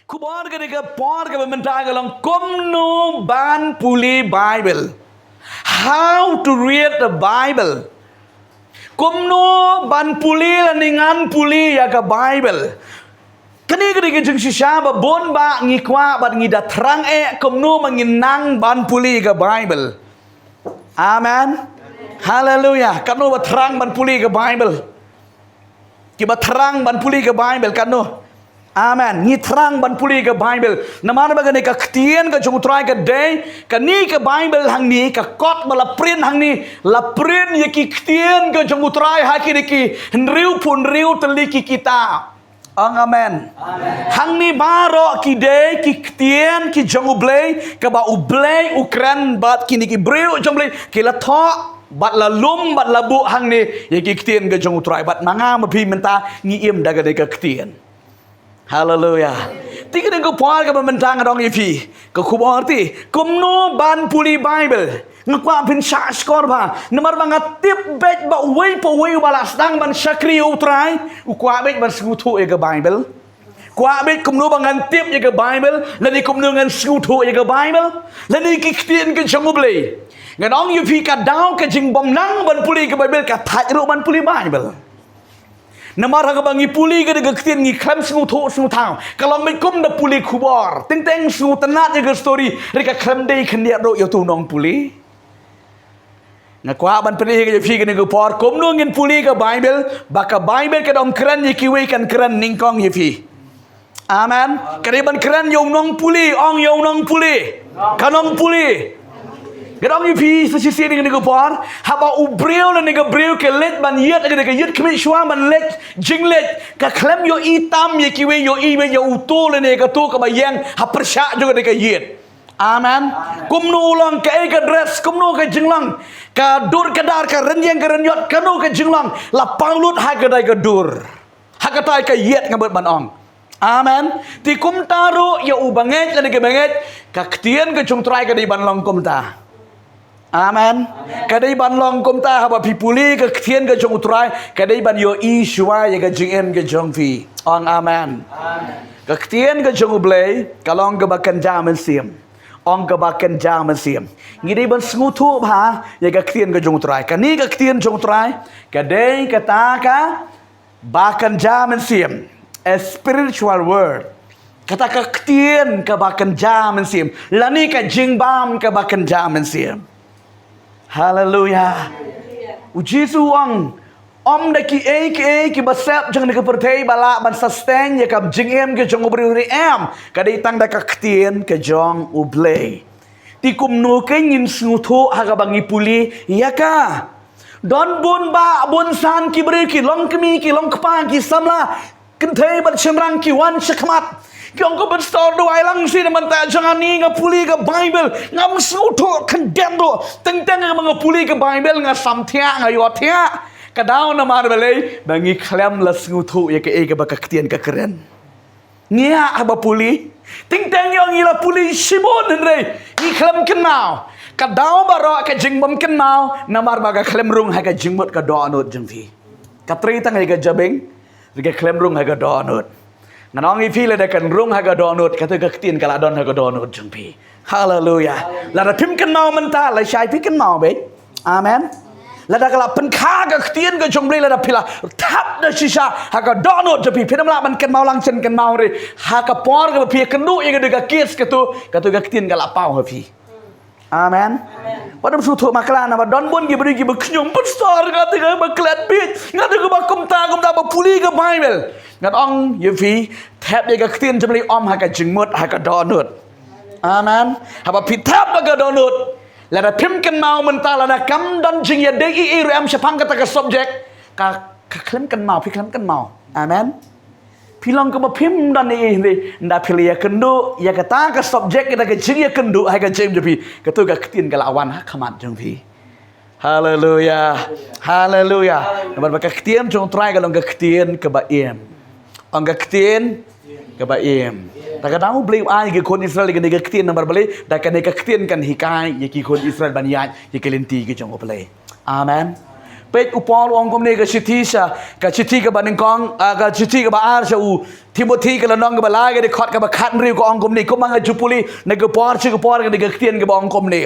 Kubor ke deka por ke mentah kalong komno ban puli Bible. How to read the Bible. Komno ban puli laningan puli ya ke Bible. Kani ke jeng sisa ba bon ba ngikwa ba ngida terang komno menginang ban puli ke Bible. Amen. Haleluya. Kanu ba terang ban puli ke Bible. Kiba terang ban puli ke Bible kanu. Amen. Ni terang ban puli ke Bible. Namana bagane ka ktien ka jung try ka day ka ni ka Bible hang ni ka kot bala print hang ni la print ye ki ktien ka jung try ha ki ki nriu pun riu teliki kita. Amen. Hang ni baro ki day ki ktien ki jung ublay ka ba ublay ukran bat ki ni ki briu jung blay ki la tho bat la lum bat la bu hang ni ye ki ktien ka jung try bat manga ma pi menta ngi im daga de ka ktien. Hallelujah. Tiga dengan puan ke mentang adong ifi. Ke kubor ti. Kumno ban puli Bible. Ngakwa pin syak skor ba. Namar bangat tip bet ba way po way balas dang ban syakri utrai. Ukwa bet ban skutu ke Bible. Kwa bet kumno bangan tip ke Bible. Lani kumno ngan skutu ke Bible. Lani kiktin ke jangublay. Ngadong ifi ka daw ke jing bom nang ban puli ke Bible ka tajru ban puli Bible. Namar ka bangi puli ke de ktien ngi klam snu tho snu thang kalong mai kum da puli khubor ting teng snu tanat je story reka klam dei khnia do yo tu nong puli na kwa ban peli ke phi ke ne por kum no ngin puli ke Bible baka Bible ke dom kran ye ki we kan kran ning kong ye phi amen kare ban kran yo nong puli ong yo nong puli kanong puli Gedong ipi sisi dengan nego por, haba ubreu le nego breu ke let ban yet ke yet kemi shwa ban let jinglet ka klem yo itam ye kiwe yo iwe yo utu le nego tu ka bayang ha persya juga nego yet. Amen. Kumno ulang ke dress kumno ke jinglang ka dur kadar ka renyeng ka renyot kanu ke jinglang la paulut ha ke dai ke dur. Ha ka tai ke yet ngabet ban ong. Amen. Ti kum taru ya ubanget le nego banget ka ktien ke chung trai ke di ban long kum ta. Amen. Kadai ban long kum ta haba pipuli ke ktien ke jong utrai kadai ban yo i shwa ye ke jing ke jong fi ong amen. Ke ktien ke jong ublay kalong ke bakan jaman sim ong ke bakan jaman sim ngidai ban smutu ba ye ke ktien ke jong utrai kani ke ktien jong utrai kadai kata ka bakan jaman sim a spiritual word kata ke ktien ke bakan jaman sim lani ke jing bam ke bakan jaman sim. Hallelujah. Uji suang om daki ki basap jang dek pertei bala ban sustain ya kam jing em ke jong ubri em kadai tang dak ktien ke jong ublay tikum no ke ngin snutho haga bangi puli ya ka don bun ba bun san ki bri ki long kmi ki long kpa ki samla kenthei ban chimrang ki wan shakmat Kyong ko bestor do ai lang si man ta jangan ni ngapuli ke Bible ngam suto condemn do teng teng nga puli ke Bible nga samthia nga yo thia ka daw na mar balai bangi khlem la suto ye ke bakaktian ka keren nia aba puli teng teng yo ngila puli simon re ni khlem kenau ka daw baro ka jingbom kenau na mar baga khlem rung ha ka jingbot ka do anot jengfi ka tri tang ga jabeng ga khlem rung ha ka do anot Nganong ipi le dekan rung haga donut kata ketin kala don haga donut jengpi. Hallelujah. Lada pim ken mau menta la syai pi ken mau be. Amen. Lada kala pen kha ga ketin ga jongri lada pila tap da sisa haga donut jengpi pinam la man ken mau lang chen ken mau re haga por ga pi ken du ye ga kies katu ga ketin kala pau ha pi. Amen. Padam sutu maklan na don bon gi beri gi beknyum besar kata ga baklat bit ngata ga bakum ta ba puli ga Bible. Ngat ong yevi tap ye ga ktien jemli om ha ka jingmut ha ka donut. Amen. Haba pi tap ga donut. La da pim ken mau menta la da kam don jing ye de i ram shapang kata ka subject ka klem ken mau pi klem ken mau. Amen. Pilang ke pim dan ni nda pili ya kendu ya kata ka subject kita ke jing ya kendu ha ka jing jepi katu ga ktien ka lawan ha khamat jeng pi. Hallelujah. Hallelujah. Namar ka ktien jong try ka long ka ktien ka ba em. Ang ktien ke baim. Ta kadang beli ai ke kon Israel ke nega ktien nomor beli da ka nega ktien kan hikai ye ki kon Israel ban ya ye kelenti ke jong beli. Amen. pet upol ong kom ne ka chithi ka baning kong ka chithi ka ba ar sa u Timothy ka lanong ka balai ka de khot ka ba khat riu ko ong kom ne ko mang jupuli ne ka por chi ka por ka de ka tien ka ba ong kom ne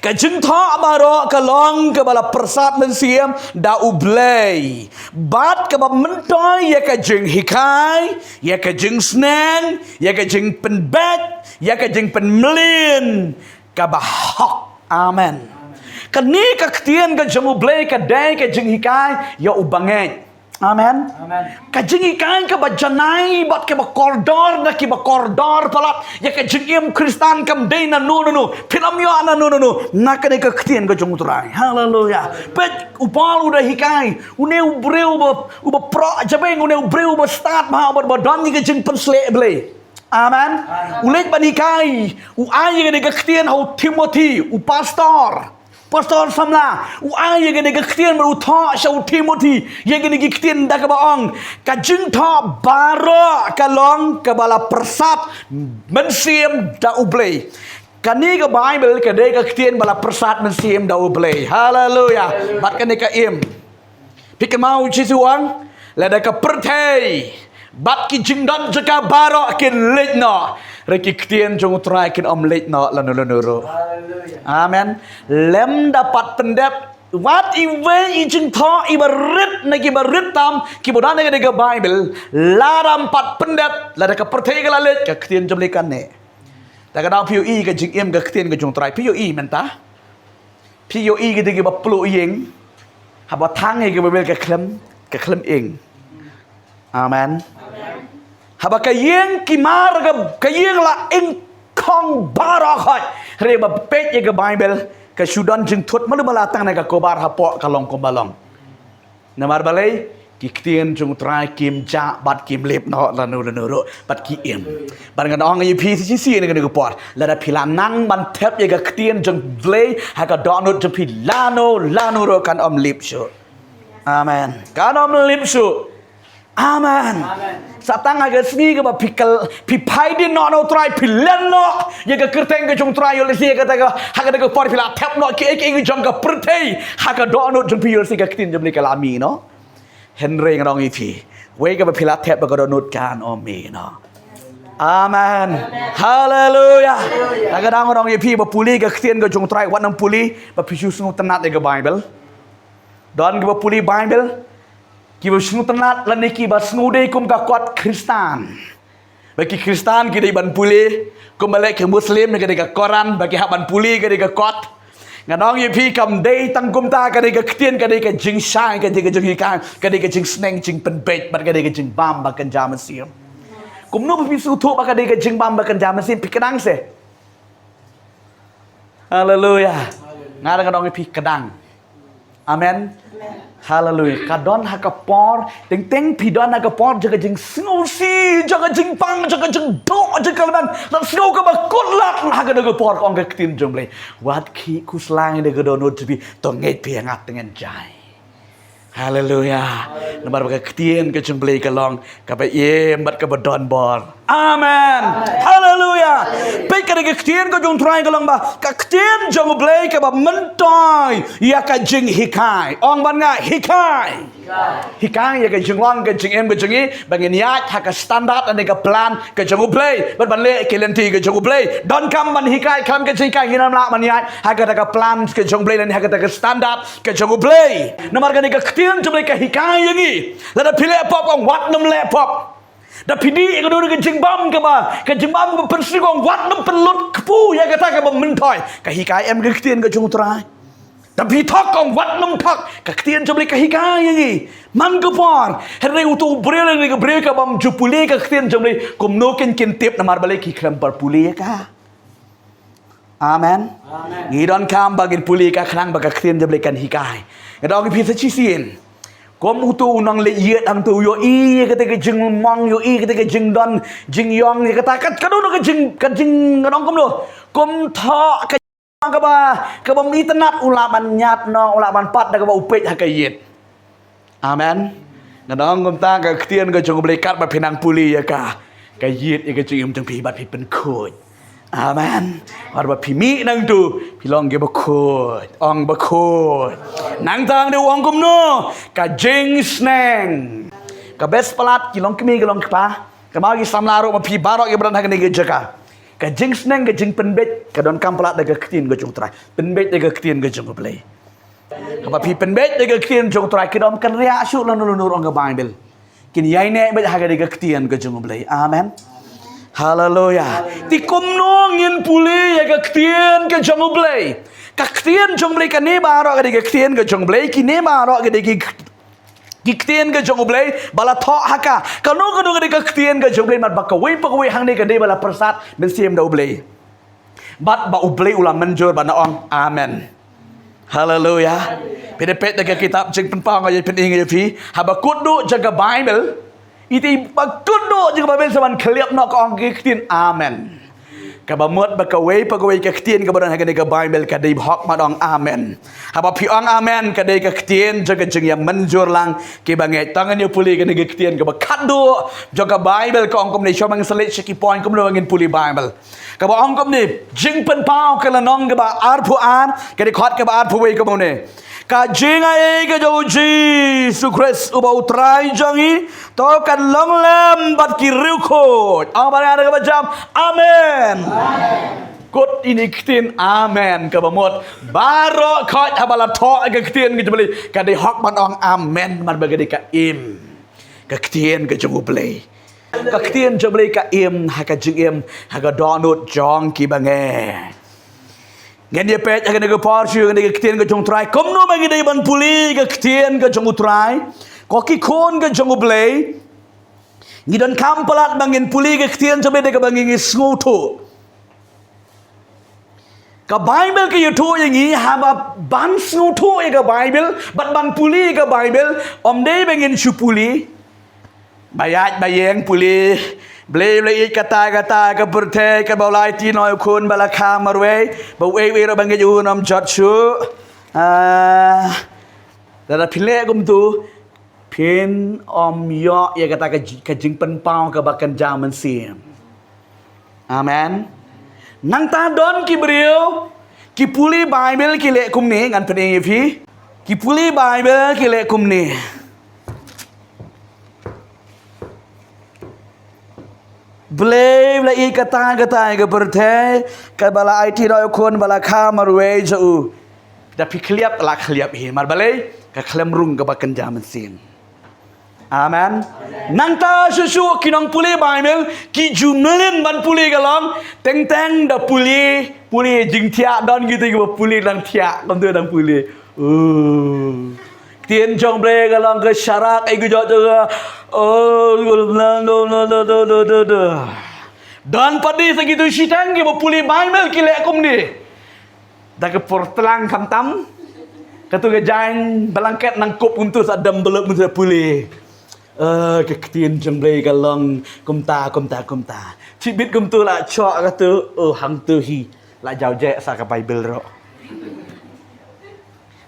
ka jing tho amaro ka long ka bala prasad men siam da ublay bat ka ba mentoy ya ka jing hikai ya ka jing snang ya ka jing pen bet ya ka jing pen mlin ka ba hok amen ka ni ka tien ka jing ublay ka dai ka jing hikai ya ubangai amen ka jing hikai ka ba janai bat ka ba kordor na ki ba kordor palat ya ka jing im kristan kam dai na no philam yo na no na ka ni ka tien ka jing utrai hallelujah pet upal udah hikai une ubreu ba pro jabeng une ubreu ba start ma ba don ni ka jing pensle blay amen ulet ban hikai u ai ka ni ka tien ho Timothy u pastor samla u ai ye ne gktien mu tho shau Timothy ye ne gktien da ka baong ka jing tho baro ka long ka bala persat men sim da ublay ka ni ka Bible ka de ka ktien bala persat men sim da ublay hallelujah bat ka ni ka im pik mau chi suang la da ka perthei bat ki jing don jaka baro kin lej no reki ktien jong trai kin om lej no lanuro amen lem dapat pendep wat iwe jing tho ibarit na ki barit tam ki bodan ne ga Bible laram pat pendep la da ka perthei ka lej ka ktien jom lekan ne da ka dang piu i ka jing em ka ktien ka jong trai piu i menta piu i ka de ba plu yeng ha ba thang e ka ba bel ka klem eng amen haba kayeng kimar kayeng la ing kong barakhat reba pet ye ka Bible ka sudan jing thot malu malatang na ka kobar hapo kalong ko balong namar balay ki ktien jung trai kim ja bat kim lep no lanu bat ki em ban ngan ong ye pi si ne ka por la da pila nang ban thep ye ka ktien jung vlei ha ka donut jung pi lano ro kan om lip shu amen kan om lip shu amen satang aga sni ka ba pikal pipai din no try pilen no ye ka kerteng ka jong try yo le ka ta ka ha ka por pila thep no ki ki jong ka prthei ha ka do no jong pi yo ka tin jom le ka lami no henry ngong i pi we ka ba pila thep ka do no kan o mi no amen hallelujah ta ka dang ngong i pi ba puli ka tin ka jong try wat nang puli ba pisu snu tanat ka Bible don ka ba puli Bible ki ba snu tanat la ne ki ba snu dei kum ka kot Kristan bagi Kristan ki dei ban puli kum balik ke Muslim ne ka dei ka Quran bagi ha ban puli ka dei ka kot nganong ye pi kam dei tang kum ta ka dei ka ktien ka dei ka jing shai ka dei ka jing ka dei ka jing sneng jing pen bet ba ka dei ka jing bam ba kan jam sim kum no pi su thu ba ka dei ka jing bam ba kan jam sim pi kadang se hallelujah ngara nganong ye pi kadang amen hallelujah kadon hakapor teng pidon hakapor jaga jing snosi jaga jing pang jaga jing do jaga ban dan snow ka ba kotlat haga daga por ong ka tin jomble wat ki kuslang daga donut bi tonget pi ngat tengen jai hallelujah nomor ba ktien ka jomble ka long ka ba yem bat ka ba don bor amen hallelujah pe ka daga ktien ka jong try ka long ba ka ktien jomble ka ba mentoy ya ka jing hikai ong ban nga hikai ya ka jing long ka jing em ka jing i bangin yat ha ka standard ane ka plan ka jong play ban le kelenti ka jong play don kam ban hikai kam ka jing kai hinam la man yat ha ka daga plan ka jong play dan ha ka daga standard ka jong play nomor ka ni ka ktien jomble ka hikai yangi la da pile pop ong wat nam le pop da pidi ka do ka jing bam ka ba persi ong wat nam pelut kpu ya ka ta ka ba mentoy ka hikai em ka ktien ka jong trai tapi thok ong wat nam thok ka ktien jomble ka hikai yangi man ka por herre utu brele ni ka breka bam jupule ka ktien jomble kum no ken tip namar bale ki kram par puli ka amen ngidon kam bagin puli ka khrang ba ka ktien jomble kan hikai ngidong pi sa chi sin kom utu unang le yet ang tu yo i ka te ka jing mong yo i ka te ka jing don jing yong ka ta ka do ka jing ngidong kom lo kom tho ka ka ba mi tanat ulaban nyat no ulaban pat da ka ba upet ha ka yet amen ngidong kom ta ka ktien ka jong ble kat ba pinang puli ya ka yet ya ka jing jong pi bat pi pen khoi Amen. Arba pimi nang tu pilong ge bakut, ong bakut. Nang tang de ong kumno ka jing sneng. Ka best pelat kilong kemi kilong kpa. Ka magi samlaro ma pi barok ge bran ha ge jaga. Ka jing sneng ge jing penbet ka don kam pelat de ge ktin ge jung trai. Penbet de ge ktin ge jung play. Ka pi penbet de ge ktin jung trai ki dom kan ria su lan lu nur ong ge Bible. Kin yai ne bet ha ge ge ktin ge jung play. Amen. Hallelujah. Ti kumno ngin puli ya ka ktien ka jong blay. Ka ktien jong blay ka ne baro ka ka ktien ka jong blay ki ne baro ka ki ktien ka jong blay bala tho haka. Ka no ka ka ktien ka jong blay mat ba ka wei hang ne ka ne bala persat ben siem da blay. Bat ba blay ulam menjur ba na ong. Amen. Hallelujah. Pede-pede ka kitab jeng penpang aja pening aja fi. Habakut do jaga Bible. Iti pagkundo jika babel saban keliap nak orang kektin amen. Kabamut bakawai pagawai kektin kabaran hagan ka Bible kadai hak madong amen. Haba piang amen kadai kektin jaga jeng yang menjur lang ke bangai tangan yo puli kadai kektin kabakando jaga Bible ka ongkom ni syamang selit syaki point kom ngin puli Bible. Kaba ongkom ni jeng pen pau kala nong kaba arpu an kadai khot kaba arpu wei kamo ni. Ka jing ai ka jo Jesus Christ uba utrai jangi to kan long lam bat ki riu khot ang ba na ka jam amen kot ini ktin amen ka bamot baro khot habala tho ka ktin ki beli ka dei hok ban ong amen man bagadi ka im ka ktin ka jong play ka ktin jong play ka im ha ka jing im ha ka donut jong ki bange Ngan dia pet akan ke Porsche akan ke ktien ke jong trai kom no bagi dia ban puli ke ktien ke jong utrai ko ki kon ke jong blay ngidon kampalat bangin puli ke ktien sampai dia ke bangin sngutu ka Bible ke yutu yang ni haba ban sngutu ke Bible bat ban puli ke Bible om dei bangin supuli bayat bayeng puli Blay kata ke berte ke balai ti noi kun balaka marwe bawe we ro bangi ju nom jot chu dara pile gum tu pin om yo ya kata ke jing pen pau ke bakan jaman sim amen nang ta don ki brio ki puli Bible ki le kum ni ngan pen e phi ki puli Bible ki le kum ni Blame la I kata ke berthe ke bala IT doi kon bala khamar we jau da pikliap la khliap hi mar balai ka khlem rung ke bakan jaman sin amen nang ta susu kinong puli Bible ki jumelin ban puli galong teng da puli jing thia don gitu ke puli dang thia kon tu dang puli Tien jong bre galong ke syarak ai gu jo dan padi segitu syitang ke puli Bible ki le kum ni da ke portlang kamtam katu ke jain balangket nang kop untuk sadam belum untuk puli ke tien jong bre galong kumta cibit kum tu la chok katu hang tu hi la jau je sa ke Bible ro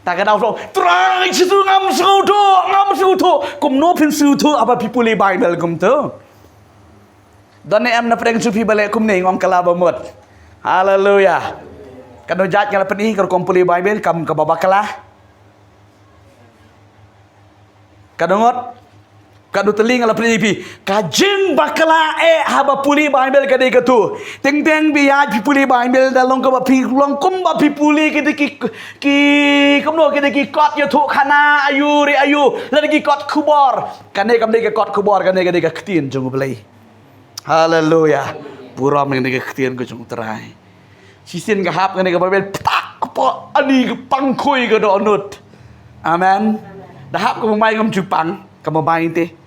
tak ada orang try situ ngam sutu kum no pin sutu apa pipuli Bible kum tu dan em na preng supi balik kum ni ngom kala bamut haleluya kanu jat kala peni kar kum puli Bible kam ka babakala kadongot kadu teling ala peni pi kajing bakala haba puli Bible kade katu teng biya pipuli Bible dalong ka pi long kum ba pipuli kide ki kumno kide ki kot yo thu khana ayu la ki kot kubor kane kam de kot kubor kane kade ka ktin jong blai haleluya puram kane ka ktin ko jong trai sisin ka hap kane ka Bible tak po ani ka pangkoi ka do nut amen dah hap ko mai kam jupang ka mai te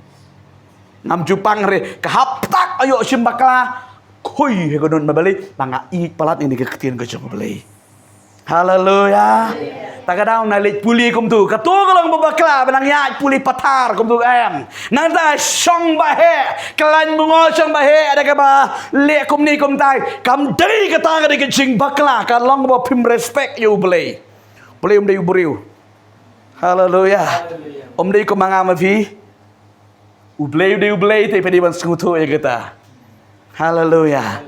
ngam jupang re kahap tak ayo simbakla koi he godon mabali banga I palat ini ke ketien ke jong bali haleluya tagadau na lit puli kum tu katu kalong babakla benang ya puli patar kum tu em nang ta song ba he kalan bungo song ba he ada ka ba le kum ni kum tai kam dei kata ka ke jing bakla kan long ba pim respect you bali dei buriu haleluya dei ko manga ma fi ublay te pedi ban skuto ya kita haleluya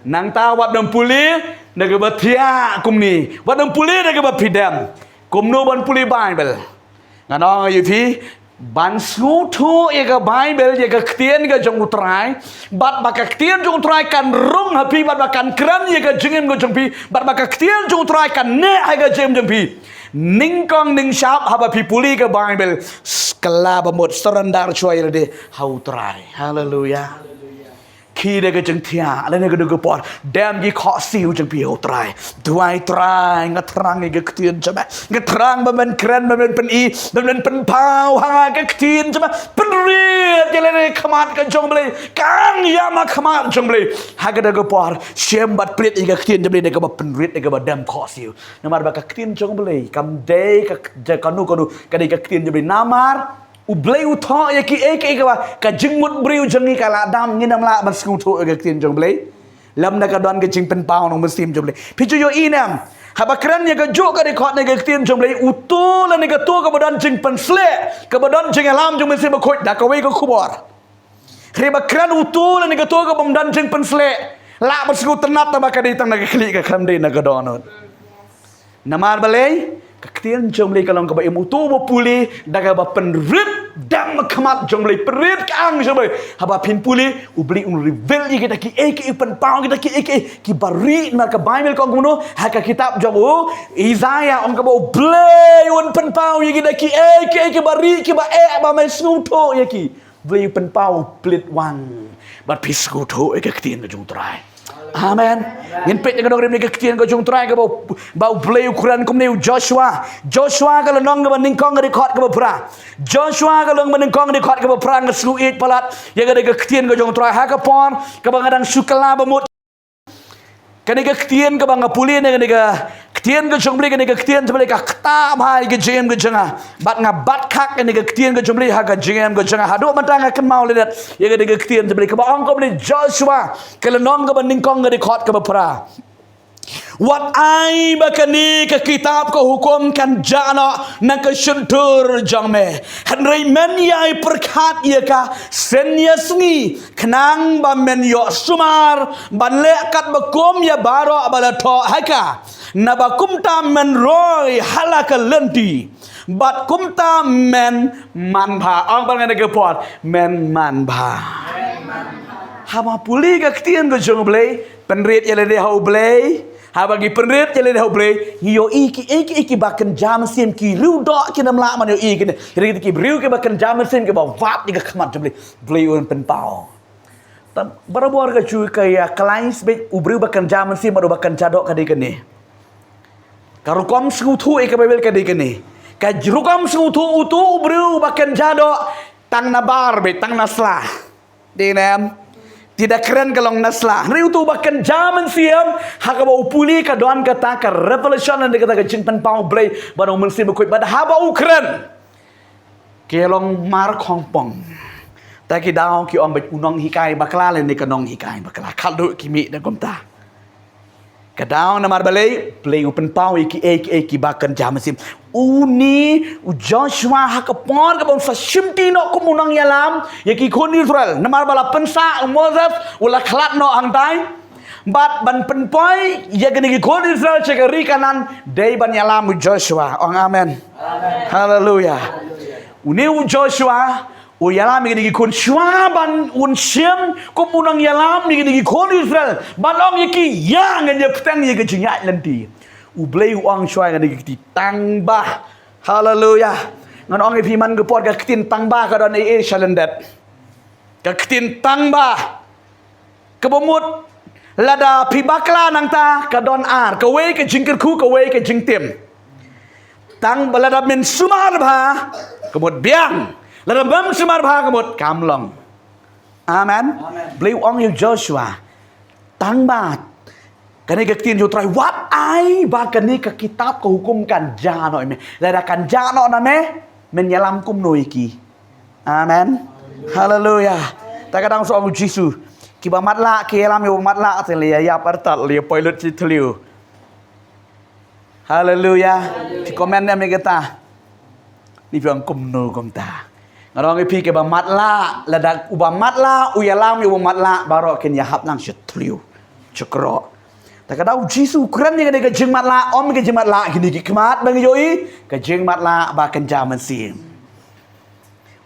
nang ta wat dam puli naga batia kumni wat dam puli naga bapidam kumno ban puli Bible nganong yu phi ban sku thu ega Bible ega ktien ga jong utrai bat baka ktien jong utrai kan rung hapi bat bakan kran ega jengem go jong pi bat baka ktien jong utrai kan ne ega jem jong pi ning kong ning shap haba pi puli ga Bible skala bamot surrender choy de how try hallelujah khi đây cái chân thia lên cái đường bọt đem cái khó siêu chân biểu trai đuôi trai ngắt răng cái tiền cho mẹ ngắt răng mình kren mình pen pau ha cái tiền cho mẹ pen riết cái lên khăm cái trong beli càng ya mà khăm trong beli ha cái đường bọt xem bát plate cái tiền trong beli cái bát pen riết cái bát đem khó siêu nhưng mà cái tiền trong beli cầm day cái kanu cái đây cái tiền trong beli namar Ublay utho ya ki ek wa ka jingmut briu jangi kala dam nginam la ban skuto ga tin jong blay lam na ka don ga jing pen pau nong muslim jong blay pichu yo inam habakran ya ga jo ka record na ga tin jong blay utul na ga to ka badon jing pen sle ka badon jing alam jong muslim khoi da ka we ka khubor re bakran utul na ga to ka bam don jing pen sle la ban skut tanat ta ba ka di tang na ga kli ka kham de na ga don namar balay Kaktian jomlay kalong ka ba imuto mo puli daga ba penrit dam kamat jomlay perit kang jomlay haba pin puli ubli reveal kita ki pen pau kita ki bari na ka Bible ko guno ha ka kitab jomo Isaiah ong ka ba ublay un pen pau kita ki bari ki ba ba mai snuto ki blay pen pau plit wang bat piskuto kaktian jong trai Amen. Yen pet dengan orang ni kektian kau jung try kau bau play ukuran kau ni Joshua kalau nong kau ningkong record kau berperang. Joshua kalau ningkong record kau berperang ngeslu it palat. Yang ada kektian kau jung try hakapon kau bangadang sukala bamut. Kani kektian kau bangga puli ni kani kektian kau jung beli kani kektian sebalik kata mai ke jam kau jengah. Bat ngabat kak kani kektian kau jung beli hak jam kau jengah. Haduk matang akan mau lihat. Yang ada kektian sebalik kau bang kau beli Joshua kalau nong kau ningkong record kau berperang. Wat ai bakani ke kitab ko hukum kan jana na ke syuntur jangme hanrei men yai perkat ye ka sen ya sngi knang ba men yo sumar ban lekat bakum ya baro abala to haka na bakum ta men roy halaka lenti bat kumta men manbha ang bangan ke pot men manbha hama puli ka ktien ko jong blei penrit ya le hau blei ha bagi penrit jale dah boleh yo iki bakan jam sim ki riu dok ki nam la man yo iki ne ri ki riu ke bakan jam sim ke ba vat ni ka khamat boleh un pen pau tan barabor ka chu ka ya clients be ubriu bakan jam sim ado bakan cadok ka de ne karukom skutu e ka bebel ka de ne ka jrukom skutu utu ubriu bakan cadok tang nabar be tang nasla de nam tidak keren kalau naslah. Riu tu bahkan zaman siam hakabau puli ka doan kata ka revelation dan kata ka jingpan pau blay barang mensi berkuit pada habau keren. Kelong mar kong pong. Taki daw ki om bet unong hikai bakla len ni kanong hikai bakla kaldu kimi dan komta. Kadaw na mar balay play open pau iki bahkan zaman sim. Uni Joshua hakapon ka bon sa shimtino kumunang yalam yaki kon Israel namar bala pensa Moses ula khlat no angtai bat ban penpoi yagani kon Israel chekari kanan dei ban yalam Joshua ong amen hallelujah uni Joshua u yalam yagani kon shua ban un shim kumunang yalam yagani kon Israel ban ong yaki yang ngan yeptang yaki jingat lenti Ublay uang syai kan di tangbah. Haleluya. Ngan ong ipi man gepot ka ketin tangbah ka don ee shalendet. Ka ketin tangbah. Kebomut lada pi bakla nang ta ka don ar. Ka we ka jingker ku ka we ka jingtim. Tang balada min sumar bha kemut biang. Lada bam sumar bha kemut kamlong. Amen. Blay uang yu Joshua. Tangbah Kani kektin jo try what ai ba kani ka kitab ka hukum kan jano me lada kan jano na me menyalam kum no iki amen haleluya ta kadang so jisu ki ba matla ki lam yo matla te le ya partat le poilut ci tliu haleluya ti komen ne me kata ni biang kum no kum ta ngarong pi ke ba matla lada uba matla u ya lam yo matla baro ken ya hap nang ci tliu cekro. Tak kadau Jisu keren yang ada kejeng matla om kejeng matla gini kemat bang yoi kejeng matla bakan jaman sim.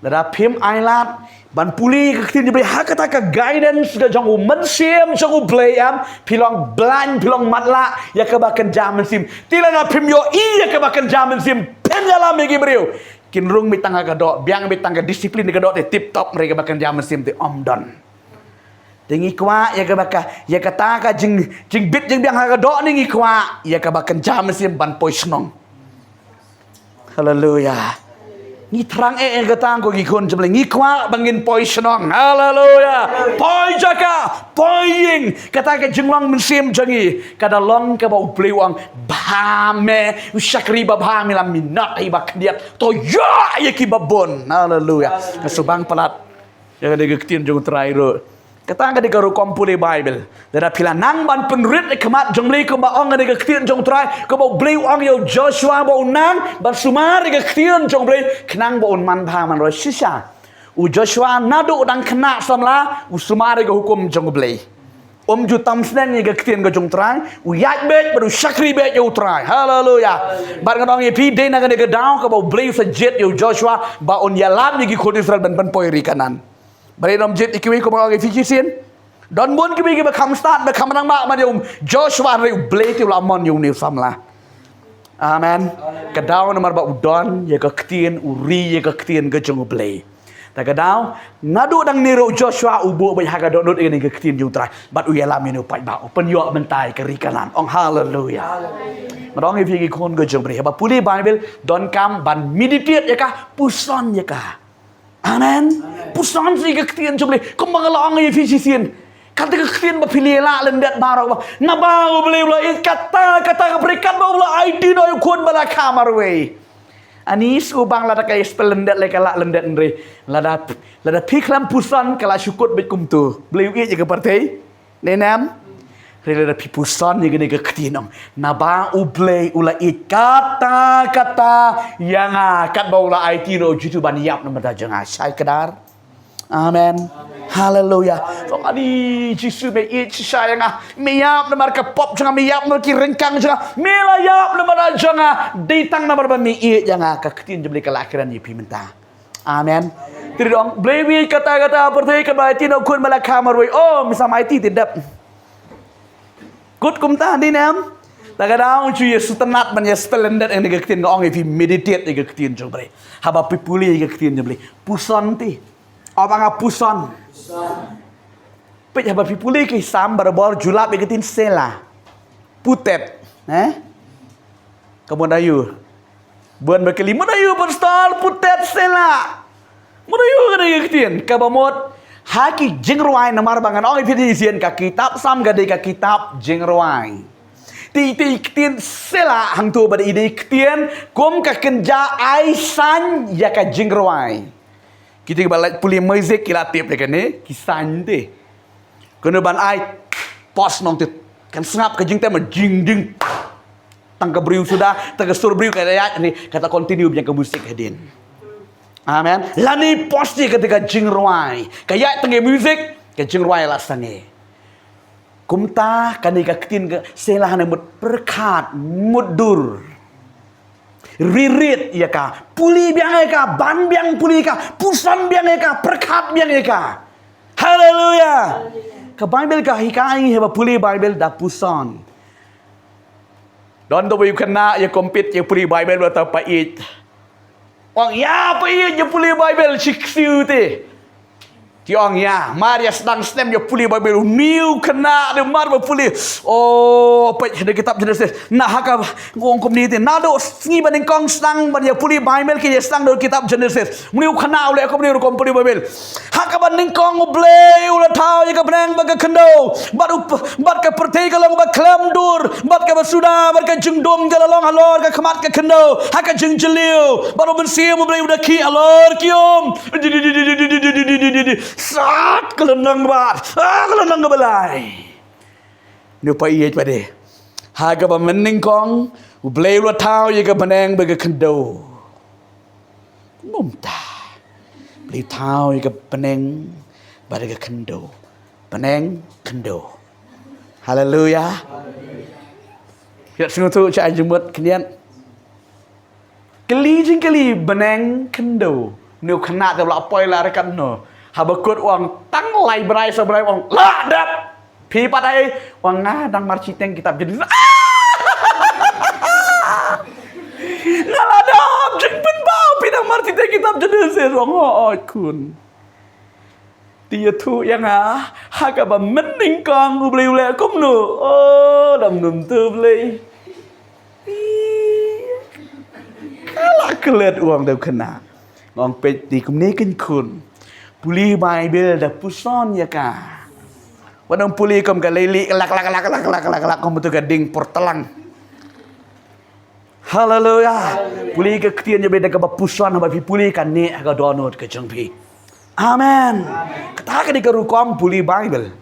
Lada pim ailat ban puli ketin diberi hak kata ke guidance ke jong mensim jong play am pilong blind pilong matla ya ke bakan jaman sim. Tila na pim yoi ya ke bakan jaman sim penjala megi beriu. Kinrung mitang gadok biang mitang disiplin gadok de tip top mereka bakan jaman sim te om don. Dengi kwa ya kabaka ya kata ka jing bit jing biang ha do ni kwa ya kabakan jam sim ban poisnong. Haleluya. Ni terang kata ko gi kon jemle ngi kwa bangin poisnong. Haleluya. Poi jaka poing kata ka jinglong mensim jangi kada long ka ba upliwang bahame usyakri babame lam minat ibak diat to ya ki babon. Haleluya. Kasubang pelat ya de gektin jong terairo. Kata nga di karu kompule Bible. Dada pila nang ban penrit kemat jong beli kemba ong nga di kektian jong try kemba beli ong yo Joshua ba unang ban sumar di kektian jong beli kenang ba un man pa man ro sisa. U Joshua nadu dang kena samla u sumar di hukum jong beli. Ju tam snen ni kektian ga jong try u yak bet baru syakri bet yo try. Haleluya. Ban ngadong ye pi de na nga di daw kemba beli sejet yo Joshua ba un yalam ni gi khod Israel ban ban poiri kanan. Bari nom jet ikiwi ko mga fijisin. Don mon kiwi ba kam start ba kam nang ma yung Joshua re blate yung lamon yung ni samla. Amen. Kadaw na marba udon ya kaktin uri ya kaktin ga jong blay. Ta kadaw ngadu dang niro Joshua ubo ba haga donot ini kaktin yung try. But uyala minu pai ba open yo mentai kerikanan. Ong hallelujah. Madong ifi gi kon ga jong blay. Ba puli Bible don kam ban meditate ya ka puson ya ka. Amen. Pusan si kektian jomle. Kau mengalang ye fisisian. Kata kektian bapilih la lendat barang. Nabau beli beli kata keberikan bau beli ID no yukun bala kamar we. Anis ubang lada kaya sepelendat leka la lendat nre. Lada piklam pusan kala syukut bekum tu. Beli ye jaga partai. Nenam. Rela pipusan ni gini kektian. Nabau beli ula kata yang akat bau la IT no jitu baniyap nama dajang asai kedar. Amen. Haleluya. So adi jisu me it sayang miyap nama ka pop jangan miyap nama ki rengkang jangan melayap nama dajang ditang nama ba mi it jangan kektian jebli kelakiran ye pimenta. Amen. Tidak dong. Beli kata pertai kebaiti no kun bala kamar we. Oh misal IT tidak. Good kumta di nam. Tagadang cu Yesus tenat ban Yesus pelendat yang digektin ngong ifi meditate digektin jombre. Haba pipuli digektin jombre. Puson ti. Apa nga puson? Pej haba pipuli ki sam barbor julap digektin sela. Putet. Kamu dayu. Buan berkeli mudayu berstar putet sela. Mudayu kan digektin kabamot. Haki jengruai namar bangan ong ifi disian ka kitab sam gade ka kitab jengruai. Ti iktin sela hang tu pada ide iktin kom ka kenja aisan ya ka jengruai. Kita balik puli muzik kilatip dekan ni kisan te. Kena ban ai pos nong tu kan sengap ka jeng tema jing ding. Tang ka briu sudah tang ka sur briu ka ayat ni kata continue biang ka musik hedin. Amen. Lani posti ketika jingruai. Kayak tengah musik ke jingruai lah sange. Kumta kani kaktin ke selah namut perkat mudur. Ririt ya ka. Puli biang ya ka. Ban biang puli ka. Pusan biang ya ka. Perkat biang ya ka. Haleluya. Ke Bible ka hikai heba puli Bible da pusan. Don tu you kena ya compete ya puli Bible atau pait. Orang ya apa ia je puli Bible siksiu te. Tiong ya, Maria sedang stem je puli Bible new kena de mar puli. Oh, apa ada kitab Genesis. Nah haka ngong community. Nado singi banding kong sedang ban ya puli Bible ke sedang do kitab Genesis. Muni kena oleh aku muni kom puli Bible. Haka banding kong oblei ulah tahu ya benang baga kendo. Bat ka pertai kalau ba klamdur, bat ka basuda, bat ka jengdom galalong alor ka kemat ka kendo. Haka jengjeliu, baru bersih oblei udah ki alor kiom. Saat kelenang bat, kelenang kebalai. Nupa iya pada. Haga ba mening kong, ublei ulah tahu ya ka benang baga kendo. Mumta. Beli tahu ya ka benang baga kendo. Benang kendo. Haleluya. Ya sungguh tu cak jemut kemudian. Kali jing kali beneng kendo. Nếu khana te la poi la rekan no. Habakut wang tang lai berai sabrai wang la dap. Pi patai wang ngadang marci teng kitab jadi. Ngaladap jeng pen bau pidang marci teng kitab jadi se wang oi kun. Dia tu yang haka ba mending kong ublei ule kum no. Oh dam num tu blei. Kalau kelet uang dah kena. Ngong pe di kum ni ken kun. Puli Bible dah puson ya ka. Wadang puli kum ka leli lak kum tu gading portelang. Haleluya. Puli ke ketian je beda ka puson ba pi puli kan ni ka donot ke jengpi. Amen. Kata ka di ka rukom puli Bible.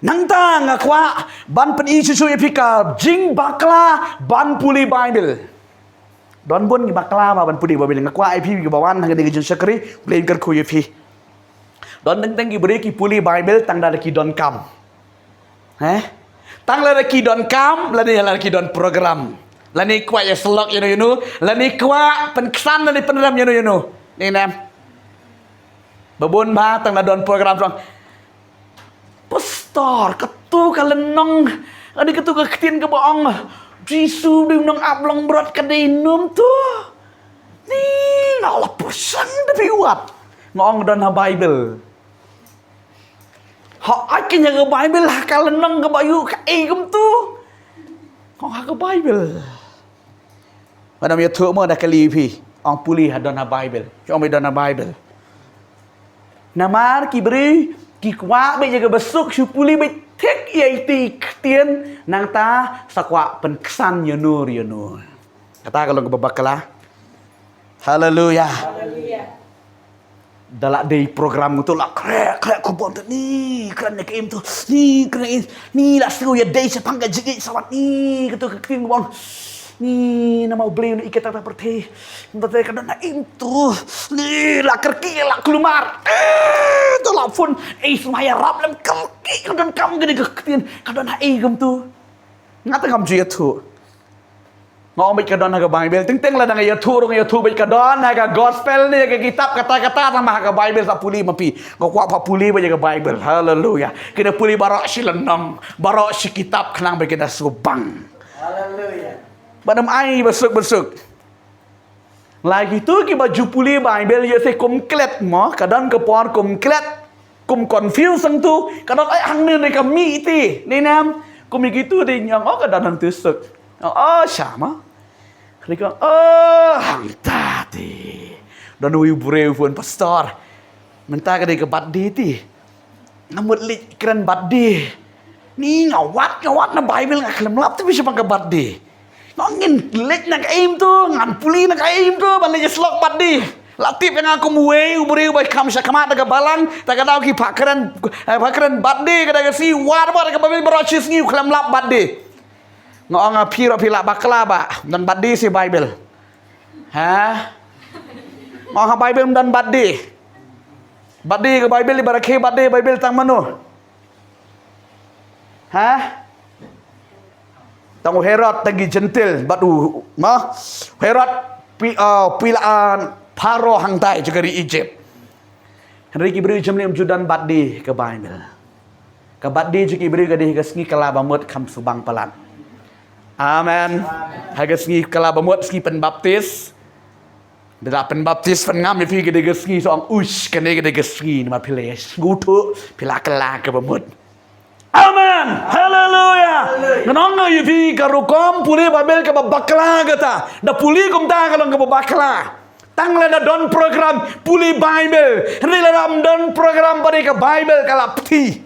Nang ta ngakwa ban pen isu ya pika jing bakla ban puli Bible. Don bun ki bakla ma ban pudi ba bilang ngakwa ai pi ki bawan hang de jun sakri plain kar khu ye pi. Don teng ki beri ki puli Bible tang da ki don kam. Tang la ki don kam la ni la ki don program. La ni kwa ya slok you know. La ni kwa pen kesan la ni penram you know. Ni nam. Babun ba tang la don program rong. Pastor ketu ka lenong. Ani ketu ka ketien ke boong. Jisu di nang ablong berat kadinum tu. Ni ngalah pusang tapi wat. Ngong dan Bible. Họ akin yang Bible kalau nang ke bayu ka egum tu. Ngong ha ke Bible. Mana me thu mo da kali pi. Ong puli hadon Bible. Ong me don Bible. Namar ki beri ki kwa be jaga besuk su puli be tek yai tien nang ta sakwa pen kesan yunur. Kata kalau ke babakala. Haleluya. Dalam day program itu lah krek ku bon ni kerana ke im tu ni kerana ni lah seru ya day sepang gajik sawat ni gitu ke bon ni nama beli ni ikat tak perti betul kadang im tu ni lah kerki lah keluar tu lah pun semaya rap lam kerki kadang kam gede ke kadang gem tu ngata kam je tu ngomong baik kadon haga Bible ting lah dengan YouTube baik kadon haga gospel ni haga kitab kata-kata sama haga Bible sa puli mapi ngok pa puli baik haga Bible haleluya kena puli barok si lenong barok si kitab kenang baik kita subang haleluya badam ai besuk lagi tu ki baju puli Bible ye se komplit mo kadon ke por komplit kum confuse sang tu kadon ai hang ni kami ti ni nam kum gitu di nyang kadon hang tusuk sama. Mereka, hang tadi. Dan ui breu pun pastor. Mentah ke dia ke baddi ti. Namut lik keren baddi. Ni ngawat na Bible ngak kelem lap tapi siapa ke baddi. Ngin lik nak aim tu, ngan puli nak aim tu, balai slok baddi. Latip yang aku muai breu baik kam syakamat ke balang, tak ada ki pakeren baddi ke daga si war ke Bible berocis ni kelem lap baddi. Ngong pira pila bakla ba dan baddi si Bible. Ngong Bible dan baddi. Baddi ke Bible ibarat ke baddi Bible tang manu. Tang Herod tagi gentil badu mah Herod pilaan Paro hang tai juga di Egypt. Henry kibri jemlim judan baddi ke Bible. Ke baddi juga kibri ke di kesni kelabamut kam subang pelan. Amen. Haga sengi kala bamut sengi penbaptis. Dela penbaptis pengam fi gede sengi soang ush kene gede sengi ma pilih ngutu pila kala ke bamut. Amen. Haleluya. Nganong yu fi karukom puli Babel ke bakla kata. Da puli kum ta kalong ke bakla. Tang la don program puli Bible. Rila dam don program pada ke Bible kalapti.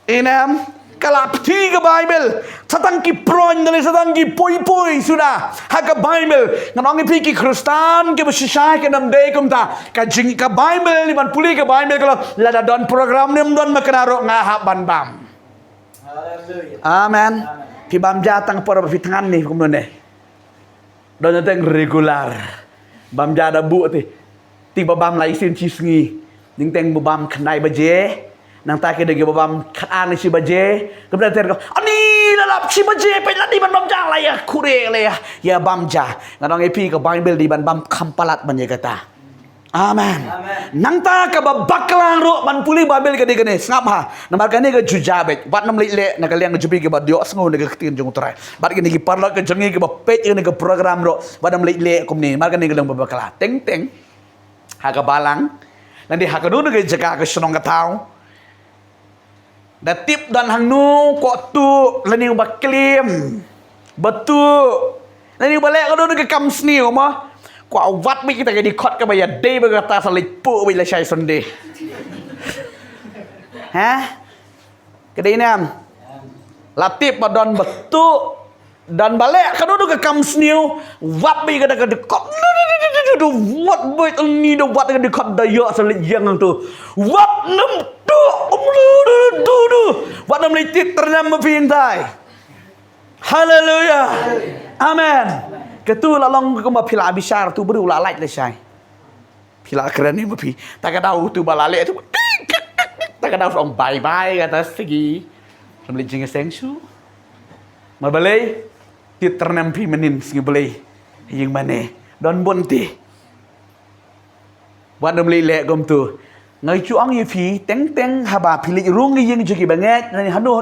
Inam kalapti ke Bible satang ki proin dan satang ki poi sudah hak Bible nganong pi ki Kristen ke bersisah ke nam day kumta ka jing ka Bible ni ban puli ke Bible kalau lada don program ni don makenaro ngahap ban bam haleluya amen pi bam jatang por fitangan ni kumne don teng regular bam jada bu ti bam lai sin cisngi ding teng bam khnai baje nang ta ke de ge bam khat an si ba je kemudian ter ko ani lalap si ba je pe la di ban bam jang la ya kure le ya bam ja ngadong epi ko bible di ban bam khampalat ban ye kata amen nang ta ka ba baklang ro ban puli bible ke de ke ne ngap ha namar ka ne ke jujabet bat nam le na ka leng jubi ke ba dio sngo ne ke tin jong trai bat ke ne ki parla ke jangi ke ba pe ne ke program ro bat nam le kum ni mar ka ne ke leng ba bakla teng teng ha ka balang nanti ha ka nu ne ke jaga ke snong ka tau da tip dan hang nu ko tu lani ba klim betul lani ba le ka nu ke kam sniu ma ko wat mi kita ke di khot ka ba ya de ba ka ta salik pu bi la shai sunday ha ke de nam latip ba don betul dan balik ka nu ke kam sniu wat mi ka da ke khot wat boy ni do wat ke di khot da yo salik yang tu wat nem tu wat nam li tit ternam pin tai haleluya amen ketu lalong ko ma phila bishar tu bru la lai le sai phila kran ni ma phi ta ka dau tu ba la le tu ta ka dau song bye bye kata segi sam li jing seng su ma balai tit ternam phi menin sgi balai ying mane don bonti wat nam li le gom tu ngai chuang ye phi teng teng haba phili rung ye ying juki banget nani hanu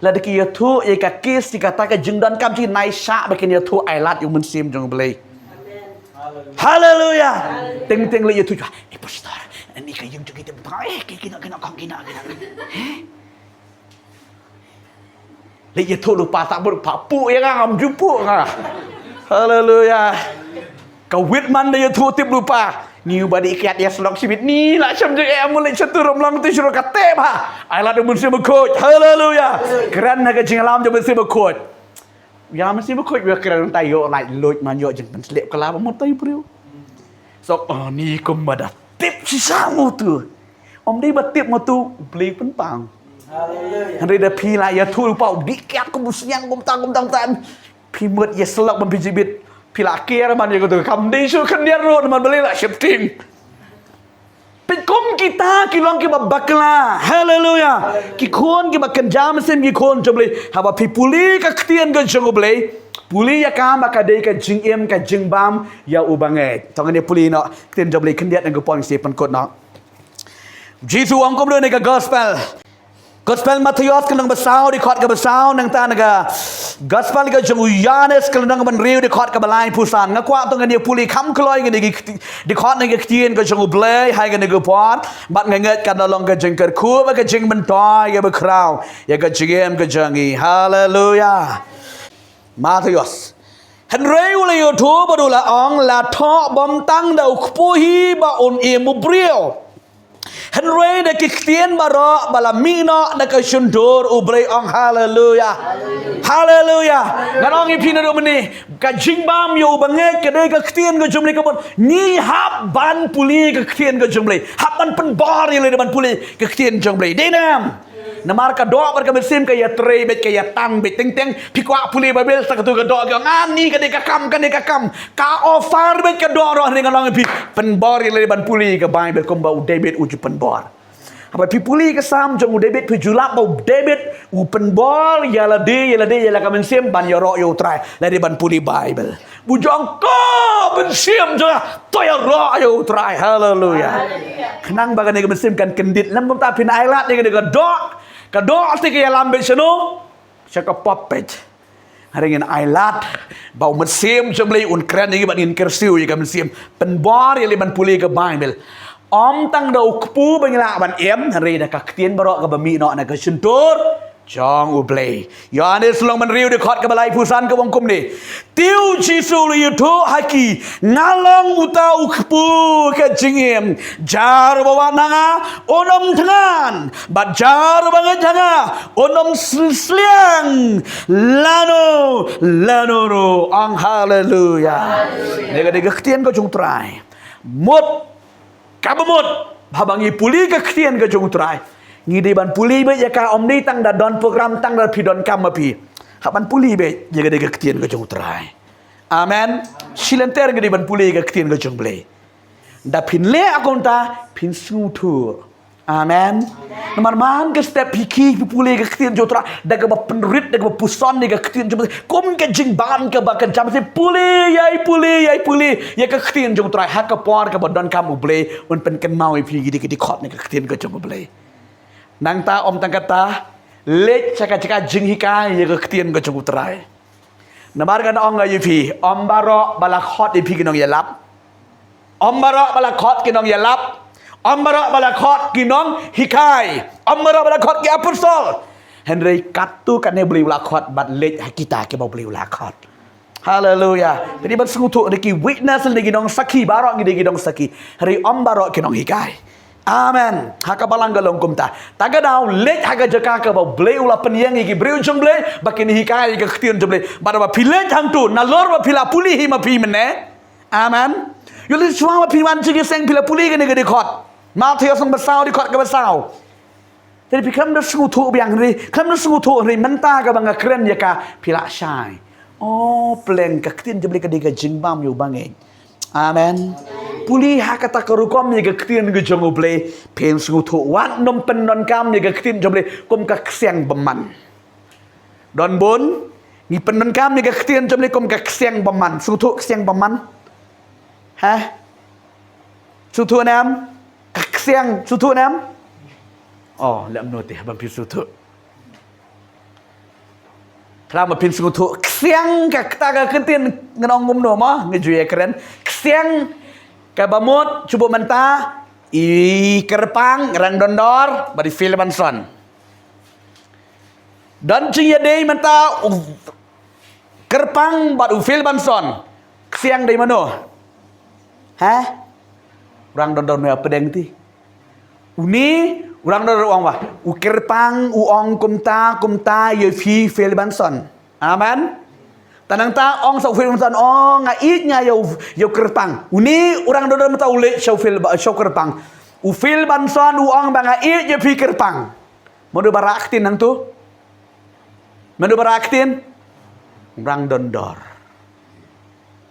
la de ki thu ye ka kis ti kata ka jingdan kam ti nai sha ba ken ye thu ai lat yu mun sim jong blai haleluya teng teng le ye thu pastor ni ka ying juki te ba kina kong kina le ye thu lu pa ta bu pa pu ye ngam ju pu nga haleluya ka wit man le ye thu tip lu pa New body kiat ya selok sibit ni lah macam je mulai cetur melang tu suruh kata ha. Ai lah mesti berkot. Haleluya. Keran nak jinglam je mesti berkot. Ya mesti berkot dia keran tayo lai loit man yo jeng selip kala mo tayo priu. So ni kum bada tip si samu tu. Om di batip mo tu beli penpang. Haleluya. Hari dah pi lah ya tu pau dikiat kum siang kum tang tan. Pi mut ya selok membijibit. Pilakir man yang tu kam di su kan dia road man beli lah shifting. Pekom kita kilong ki bakla. Haleluya. Ki kon ki bakan jam sem ki kon jobli. Haba pi puli ka ktien ga jong beli. Puli ya kam ka dei ka jing em ka jing bam ya ubangai. Tong ni puli no ktien jobli kan dia nang pon si pen kot no. Jisu ang kom ni ka gospel. Gospel Matius kelang besau di khot ke besau nang ta naga gospel ke jong Yohanes kelang ban riu di khot ke balai pusan ngakwa tong ni puli kham kloi ngi di khot ngi ktien ke jong blai hai ke ngi pot bat nget kan long ke jeng ke khu ba ke jeng ban toy ke ba krau ya ke jeng ke jangi haleluya Matius han riu le yo thu ba du la ong la tho bom tang dau pu hi ba on e mu brio Henry de kiktian baro bala mino na ka shundur ubrei ong haleluya haleluya ngarong ipina do meni ka jingbam yo banget ke de ka ktian ka jumli ka bon ni hab ban puli ka ktian ka jumli hab ban pen bar ye le ban puli ka ktian jumli de nam namar ka do bar ka besim ka ya tre bet ka ya tang bet teng teng pikwa puli babel sa ka tu ka do ka ngani ka de ka kam ka ofar bet ka do ro ni ngarong ipi pen bar ye le ban puli ka bible kom ba David uju pen bar apa pipuli ke sam jong David pujulap bau David open ball ya la ka mensim ban yo ro yo try la di ban puli bible bujong ko mensim jo to yo ro yo try haleluya kenang bagan ke mensim kan kendit lam ta pin ailat ni ke dok ti ke lambe seno saka popet hari ngin ailat bau mensim jomlei un kran ni ban in kersiu ya ka mensim pen bor ya ban puli ke bible Om tang dau kepu bangla ban em hari dah ka ktien barok ka bami no na ka suntur jong ublei Yohanes long man riu de khot ka balai pusan ka wongkum ni tiu jisu li tu haki ngalong utau kepu ka jingem jar bawa nanga onom tangan bat jar banget janga onom sliang lano ro ang haleluya nega de ktien ka jong trai mot kabamut babangi puli ke ktien ke jong trai ngide ban puli be ya ka om ni tang da don program tang da pi don kam pi haban puli be ya ke ktien ke jong trai amen silenter ngide ban puli ke ktien ke jong ble da pin le akonta pin su tu Amen. Naman ke step hiki pupule ke ketian jotra daga ba penrit daga ba puson ni ke ketian jom kom ke jingban ke ba kan jam se pule ya ke ketian jotra ha ke por ke ba don kam uble un pen ken mau pi di ke di khot ni ke ketian ke jom uble nang ta om tang kata lech caka jing hika ya ke ketian ke jom utrai namar kan ong ga pi om baro bala khot pi ke nong ya lap om baro bala khot ke nong ya lap Amara balakot kinong hikai. Amara balakot ki apostol. Henry katu kan beli balakot bat lej kita ke beli balakot. Haleluya. Jadi bat sengutu ki witness ni kinong saki barok ni kinong saki. Hari ambaro kinong hikai. Amen. Haka balangga longkum ta. Taga daw lej haka jaka ke beli ula penyengi ki breu jong beli bakin hikai ke ketian jong beli. Bada ba pilej hang tu nalor ba pila puli hi ma pi mene. Amen. Yuli suang ba pi wan jigi seng pila puli ke ni ke kot. Matthew sang besau di kot ke besau. Jadi pikam dah sengutu biang ni, kam dah sengutu ni mentah ke bangga keren ya ka pilak syai. Oh, pleng ke ketin je beli ke diga jingbam yu bangai. Amen. Puli ha kata kerukom ya ke ketin ke jongo beli pen sengutu wat nom pen non kam ya ke ketin je beli kom ke kesiang beman. Don bun ni pen non kam ya ke ketin je beli kom ke kesiang beman. Sengutu kesiang beman. Hah? Sengutu nam? Kesiang sutu nam? Oh, lem notih bang pin sutu. Kalau bang pin sutu kesiang kak taga kentin ngenong ngumno mah ngejuye keren. Kesiang kabamut cuba mentah i kerpang rang dondor bari film son. Dan cia day mentah kerpang badu film son. Kesiang day mano? Hah? Orang dondor me apa deng ti? Uni orang dondor uang wah. Ukirpang uong kumta ye fi felbanson. Amen. Tanang ta ong sa felbanson ong ngait nya yo kerpang. Uni orang dondor mata ule show kerpang. U felbanson uong bang ngait ye fi kerpang. Modu baraktin nang tu? Modu baraktin? Orang dondor.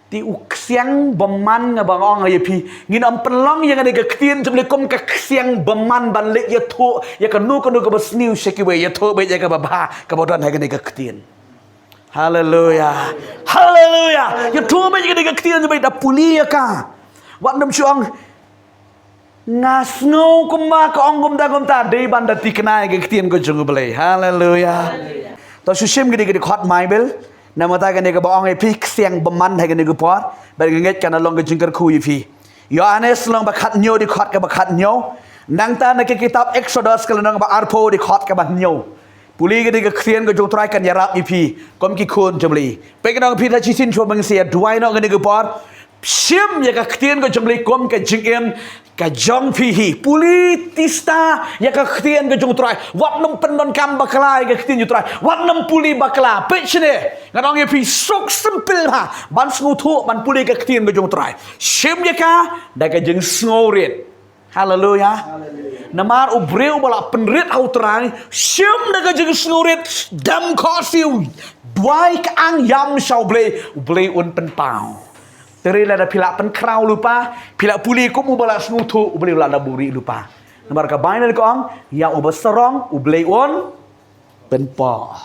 Ti uksiang beman ngabang ong ya pi ngin am pelong yang ada ke ketien jemlekom ke siang beman ban lek ya tho ya kanu ke besniu sekiwe ya tho be ya ke baba ke bodan ha ke ketien. Haleluya. Haleluya. Ya tho be ya ke ketien be da puli ya ka. Wat nam chuang ngasngau kuma ke ong gum ta dei ban da ti kenai ke ketien ko jung bele. Haleluya. To susim gede khot Bible. Nama ta kan dia baong epi siang beman hai kan dia por bagi nget kan long ke jingkar khu epi Yohanes long bakat nyo di khot ke bakat nyo nang ta nak kitab Exodus kalau nang ba arpo di khot ke bah nyo puli ke dia krian ke jotrai kan yarap epi kom ki khun jomli pe kan epi ta chisin chua bang sia duai no kan dia por sim ya ka krian ke jomli kom ke jingem ka jong pihi puli tista ya ka khtian ka jong trai wat nam pendon kam baklai ka khtian trai wat nam puli bakla pechne ngadong ye pi sok sempil ha ban sngu thu ban puli ka khtian ka jong trai shim ya ka da ka jeng snorit haleluya namar ubreu bala penrit au trai shim da ka jeng snorit dam khosiu dwai ka ang yam shau ble un pen pau Teri lada pilak pen krau lupa, pilak puli ko mo bala snutu ubeli lada buri lupa. Namar ka bain ko ang yang uba serong ubeli on pen pa.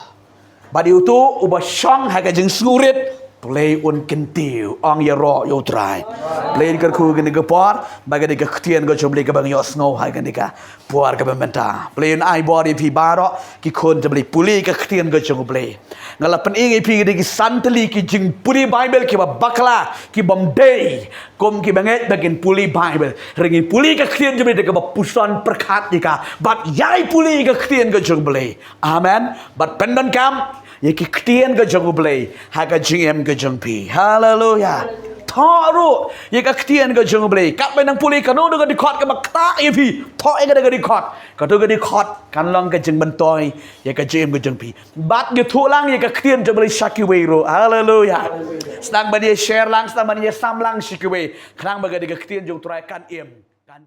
Badi utu uba syong haga jeng surit play on kentiu ang ya ro yo try. Play ker ku gene gepor baga de ktien go jomli ka bang yo snow haga nika puar ka bementa. Play on ai body pi baro ki kon jomli puli ka ktien go jong play. Ngala pen ing pi de ki santeli ki jing puli bible ki ba bakla ki bam day kom ki banget bagin puli bible ringi puli ka ktien jomli de ka ba puson perkat nika bat yai puli ka ktien go jong play. Amen. Bat pendon kam ye ki ktien go jong play haga jing ke jong pi. Haleluya. Tharu ye ka ktien ke jong play kap pe nang puli kanu de di khot ka bak ta ye pi tho e ka de di khot ka tu di khot kan long ke jing bentoi ye ka jing ke jong pi bat ye thu lang ye ka ktien jong play shaki we ro. Haleluya. Sedang ba dia share lang sedang ba dia sam lang shaki we krang ba ka di ka ktien jong trai kan em kan